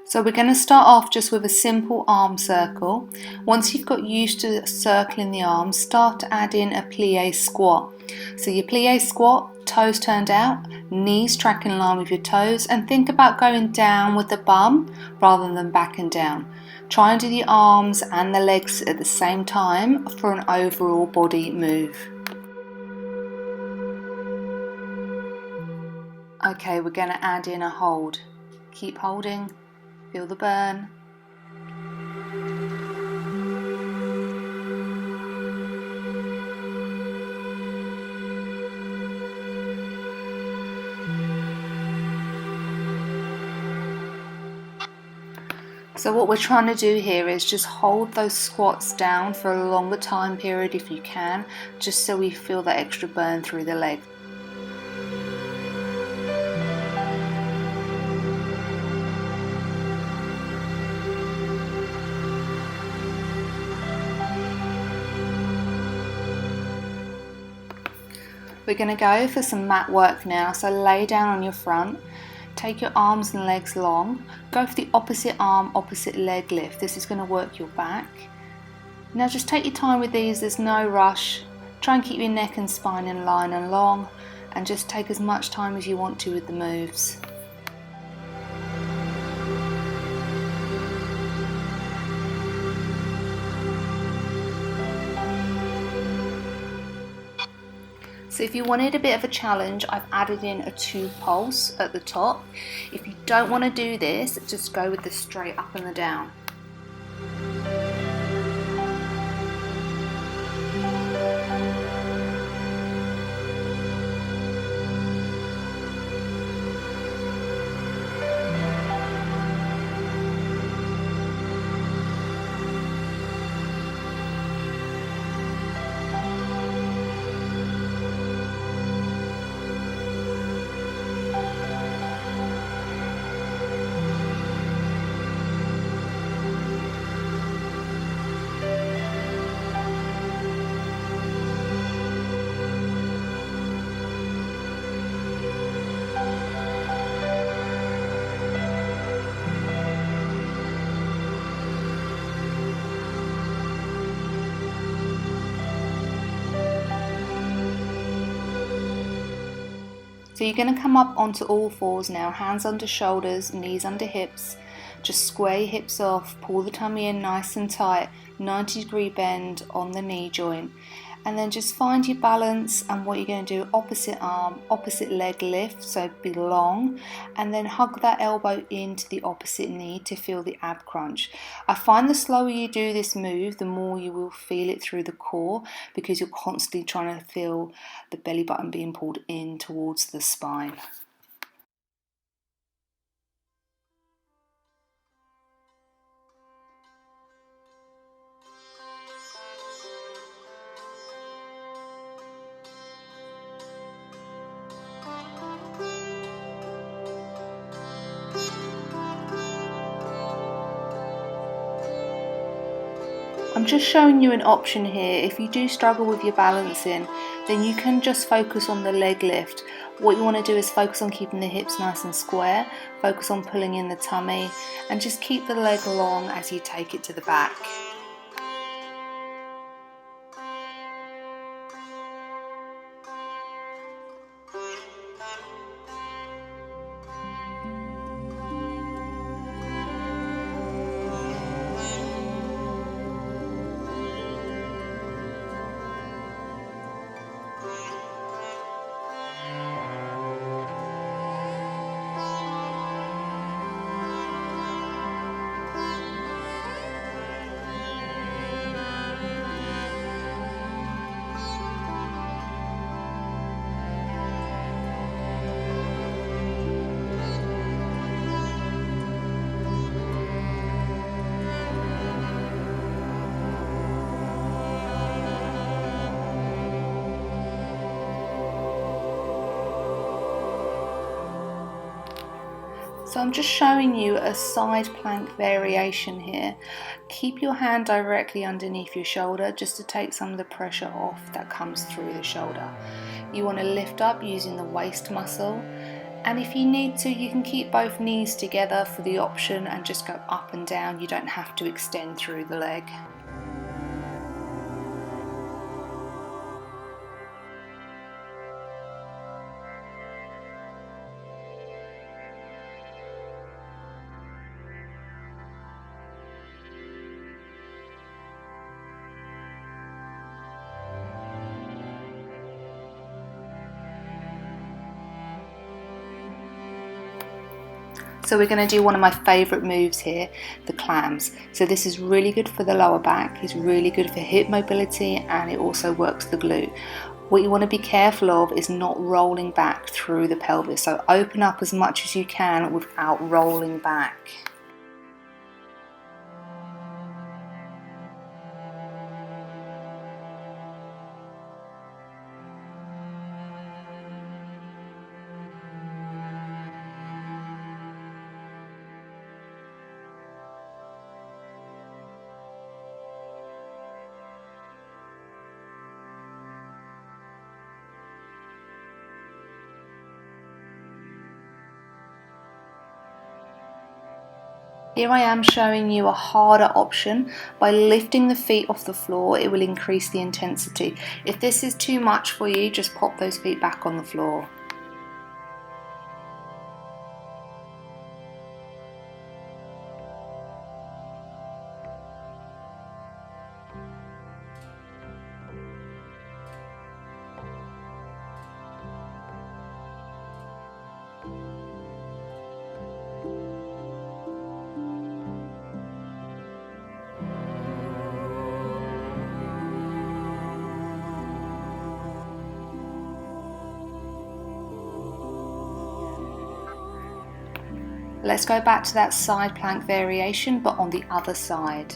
So we're going to start off just with a simple arm circle. Once you've got used to circling the arms, start to add in a plie squat. So your plie squat, toes turned out, knees track in line with your toes, and think about going down with the bum rather than back and down. Try and do the arms and the legs at the same time for an overall body move. Okay, we're going to add in a hold. Keep holding, feel the burn. So what we're trying to do here is just hold those squats down for a longer time period if you can, just so we feel that extra burn through the leg. We're going to go for some mat work now, so lay down on your front. Take your arms and legs long. Go for the opposite arm, opposite leg lift. This is going to work your back. Now just take your time with these, there's no rush. Try and keep your neck and spine in line and long, and just take as much time as you want to with the moves. So if you wanted a bit of a challenge, I've added in a 2 pulse at the top. If you don't want to do this, just go with the straight up and the down. So you're going to come up onto all fours now, hands under shoulders, knees under hips. Just square your hips off, pull the tummy in nice and tight, 90-degree bend on the knee joint. And then just find your balance, and what you're going to do, opposite arm, opposite leg lift, so be long, and then hug that elbow into the opposite knee to feel the ab crunch. I find the slower you do this move, the more you will feel it through the core, because you're constantly trying to feel the belly button being pulled in towards the spine. I'm just showing you an option here. If you do struggle with your balancing, then you can just focus on the leg lift. What you want to do is focus on keeping the hips nice and square, focus on pulling in the tummy, and just keep the leg long as you take it to the back. So I'm just showing you a side plank variation here. Keep your hand directly underneath your shoulder just to take some of the pressure off that comes through the shoulder. You want to lift up using the waist muscle And if you need to, you can keep both knees together for the option and just go up and down. You don't have to extend through the leg. So we're going to do one of my favourite moves here, the clams. So this is really good for the lower back, it's really good for hip mobility, and it also works the glute. What you want to be careful of is not rolling back through the pelvis. So open up as much as you can without rolling back. Here I am showing you a harder option. By lifting the feet off the floor, it will increase the intensity. If this is too much for you, just pop those feet back on the floor. Let's go back to that side plank variation, but on the other side.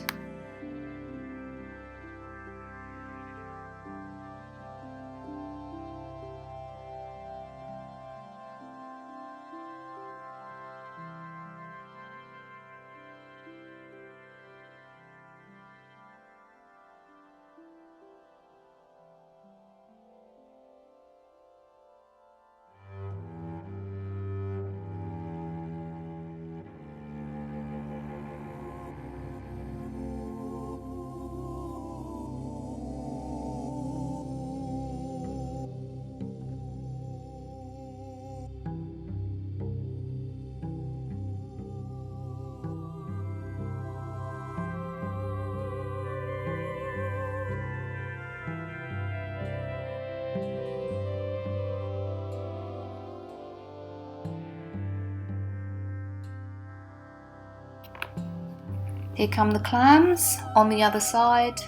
Here come the clams on the other side.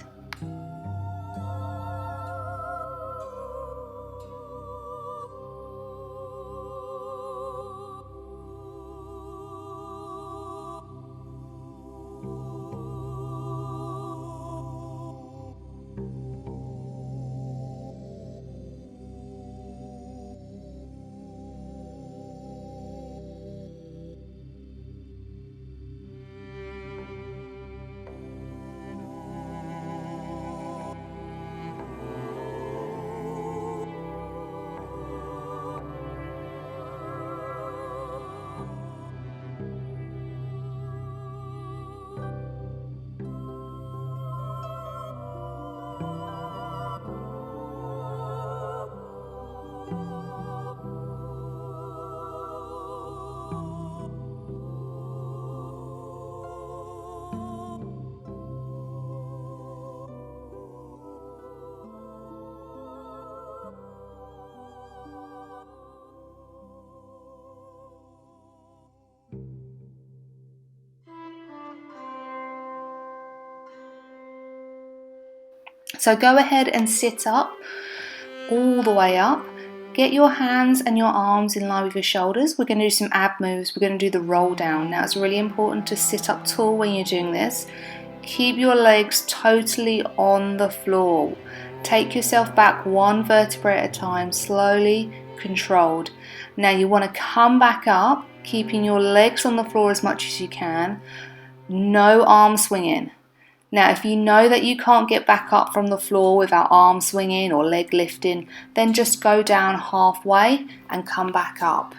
So go ahead and sit up, all the way up. Get your hands and your arms in line with your shoulders. We're going to do some ab moves. We're going to do the roll down. Now it's really important to sit up tall when you're doing this. Keep your legs totally on the floor. Take yourself back one vertebrae at a time, slowly, controlled. Now you want to come back up, keeping your legs on the floor as much as you can. No arm swinging. Now, if you know that you can't get back up from the floor without arm swinging or leg lifting, then just go down halfway and come back up.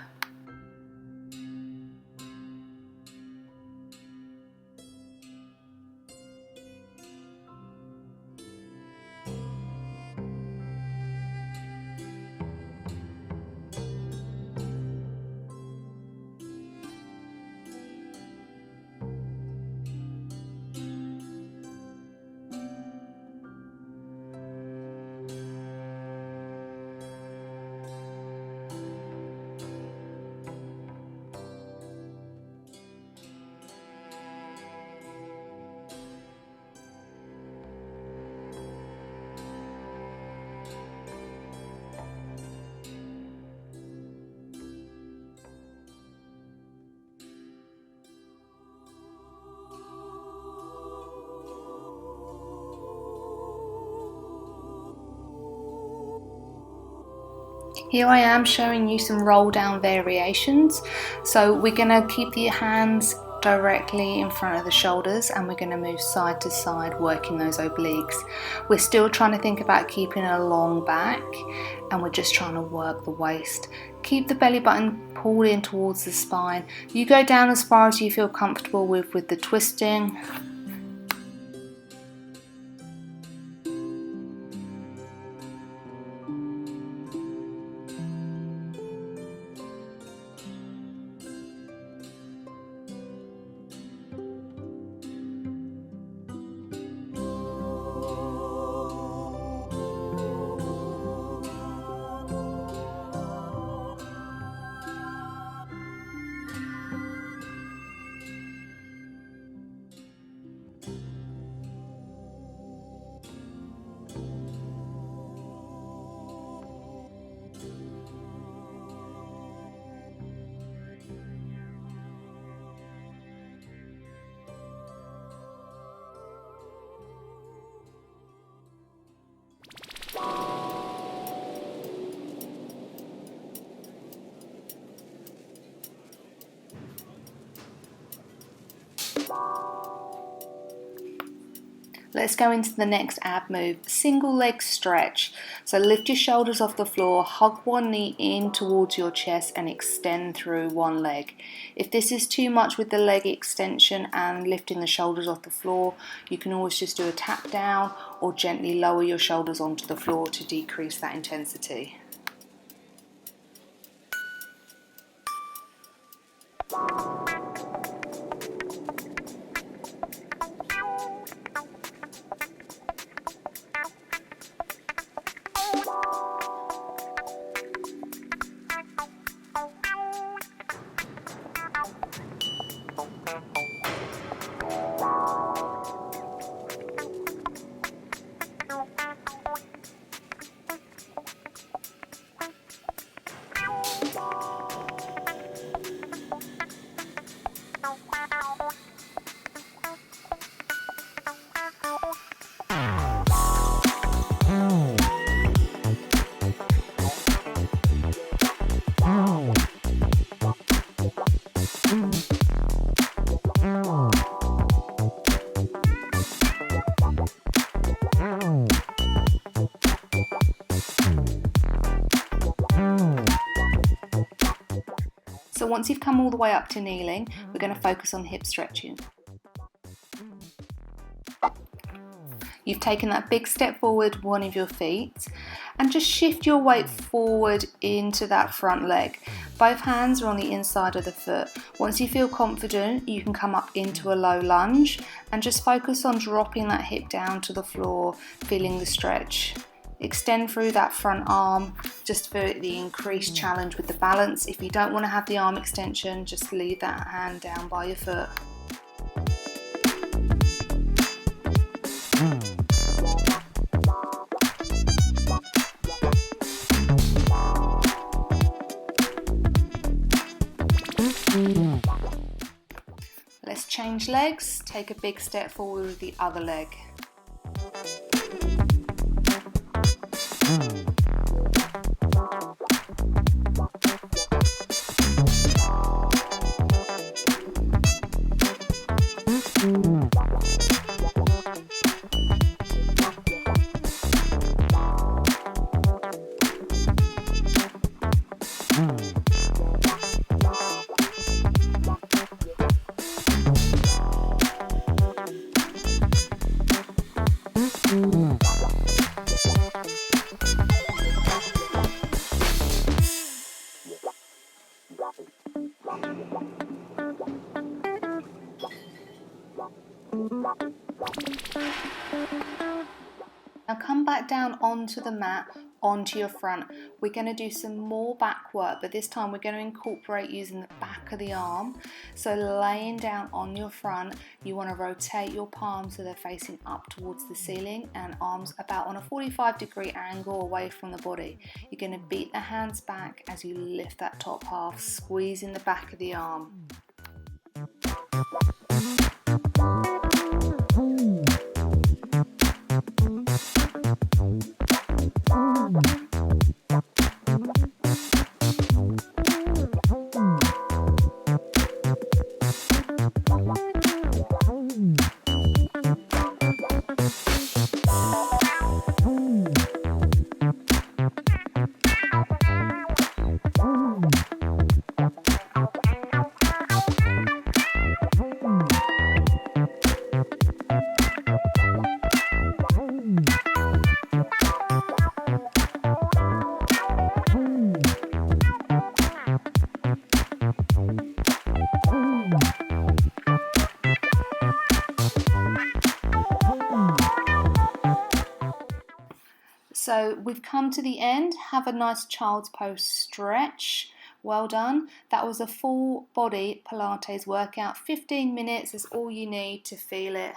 Here I am showing you some roll down variations. So we're going to keep the hands directly in front of the shoulders and we're going to move side to side, working those obliques. We're still trying to think about keeping a long back and we're just trying to work the waist. Keep the belly button pulled in towards the spine. You go down as far as you feel comfortable with the twisting. Let's go into the next ab move, single leg stretch. So lift your shoulders off the floor, hug one knee in towards your chest and extend through one leg. If this is too much with the leg extension and lifting the shoulders off the floor, you can always just do a tap down or gently lower your shoulders onto the floor to decrease that intensity. So once you've come all the way up to kneeling, we're going to focus on hip stretching. You've taken that big step forward, one of your feet, and just shift your weight forward into that front leg. Both hands are on the inside of the foot. Once you feel confident, you can come up into a low lunge and just focus on dropping that hip down to the floor, feeling the stretch. Extend through that front arm just for the increased challenge with the balance. If you don't want to have the arm extension, just leave that hand down by your foot. Let's change legs. Take a big step forward with the other leg. Now come back down onto the mat, onto your front. We're going to do some more back work, but this time we're going to incorporate using the back of the arm. So laying down on your front, you want to rotate your palms so they're facing up towards the ceiling and arms about on a 45-degree angle away from the body. You're going to beat the hands back as you lift that top half, squeezing the back of the arm. So we've come to the end. Have a nice child's pose stretch. Well done. That was a full body Pilates workout. 15 minutes is all you need to feel it.